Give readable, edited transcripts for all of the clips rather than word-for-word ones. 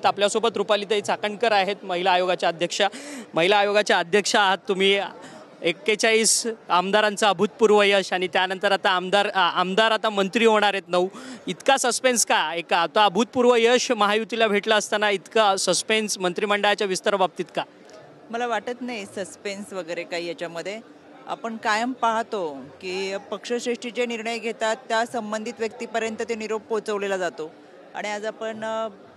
आहोत। आपल्यासोबत रुपालीताई चाकणकर आहेत, महिला आयोगाच्या अध्यक्षा। महिला आयोगाच्या अध्यक्षा आहात तुम्ही। 41 आमदारांचं अभूतपूर्व यश आणि त्यानंतर आता आमदार आता मंत्री होणार आहेत 9। इतका सस्पेन्स का? एक आता अभूतपूर्व यश महायुतीला भेटलं असताना इतका सस्पेन्स मंत्रिमंडळाच्या विस्ताराबाबतीत का? मला वाटत नाही सस्पेन्स वगैरे काही याच्यामध्ये। आपण कायम पाहतो की पक्षश्रेष्ठी जे निर्णय घेतात त्या संबंधित व्यक्तीपर्यंत ते निरोप पोहोचवलेला जातो। आणि आज आपण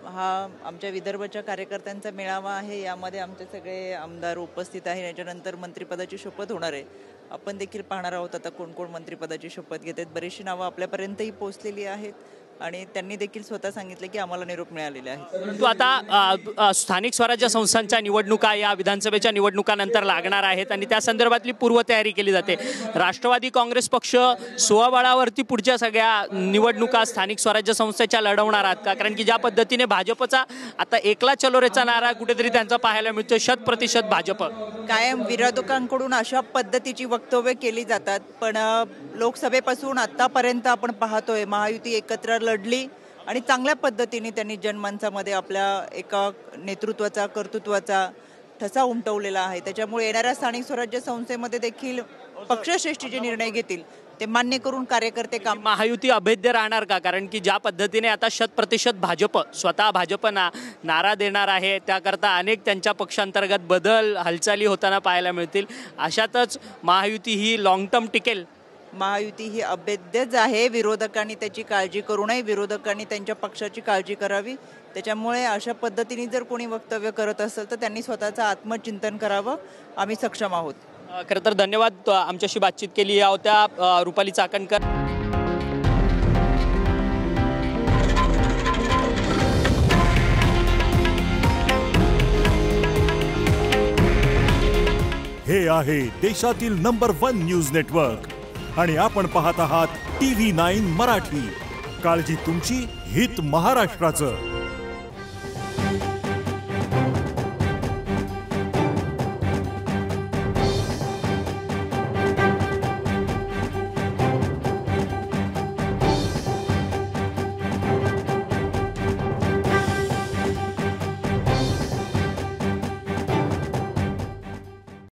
हा आमच्या विदर्भाच्या कार्यकर्त्यांचा मेळावा आहे, यामध्ये आमचे सगळे आमदार उपस्थित आहे। याच्यानंतर मंत्रिपदाची शपथ होणार आहे। आपण देखील पाहणार आहोत आता कोण कोण मंत्रिपदाची शपथ घेत आहेत। बरीचशी नावं आपल्यापर्यंतही पोहोचलेली आहेत आणि त्यांनी देखील स्वतः सांगितले की आम्हाला निरोप मिळालेले आहे। परंतु आता स्थानिक स्वराज्य संस्थांच्या निवडणुका या विधानसभेच्या निवडणुकानंतर लागणार आहेत आणि त्या संदर्भातली पूर्वतयारी केली जाते। राष्ट्रवादी काँग्रेस पक्ष स्वबळावरती पुढच्या सगळ्या निवडणुका स्थानिक स्वराज्य संस्थेच्या लढवणार आहात का? कारण की ज्या पद्धतीने भाजपचा आता एकला चलोरेचा नारा कुठेतरी त्यांचा पाहायला मिळतो, 100% भाजप। कायम विरोधकांकडून अशा पद्धतीची वक्तव्य केली जातात, पण लोकसभेपासून आतापर्यंत आपण पाहतोय महायुती एकत्र लढली आणि चांगल्या पद्धतीने त्यांनी जनमानसामध्ये आपल्या एका नेतृत्वाचा कर्तृत्वाचा ठसा उमटवलेला आहे। त्याच्यामुळे येणाऱ्या स्थानिक स्वराज्य संस्थेमध्ये देखील पक्षश्रेष्ठी जे निर्णय घेतील ते मान्य करून कार्यकर्ते काम। महायुती अभेद्य राहणार का? कारण की ज्या पद्धतीने आता 100% भाजप स्वतः नारा देणार आहे, त्याकरता अनेक त्यांच्या पक्षांतर्गत बदल हालचाली होताना पाहायला मिळतील। अशातच महायुती ही लॉंग टर्म टिकेल। महायुती ही अभेद्यच आहे। विरोधकांनी त्याची काळजी करू नये, विरोधकांनी त्यांच्या पक्षाची काळजी करावी। त्याच्यामुळे अशा पद्धतीने जर कोणी वक्तव्य करत असेल तर त्यांनी स्वतःचं आत्मचिंतन करावं। आम्ही सक्षम आहोत। खरं तर धन्यवाद। आमच्याशी बातचीत केली या होत्या रुपाली चाकणकर। हे आहे देशातील नंबर 1 न्यूज नेटवर्क आणि आपण पाहत आहात TV9 मराठी। काळजी तुमची, हित महाराष्ट्राचं।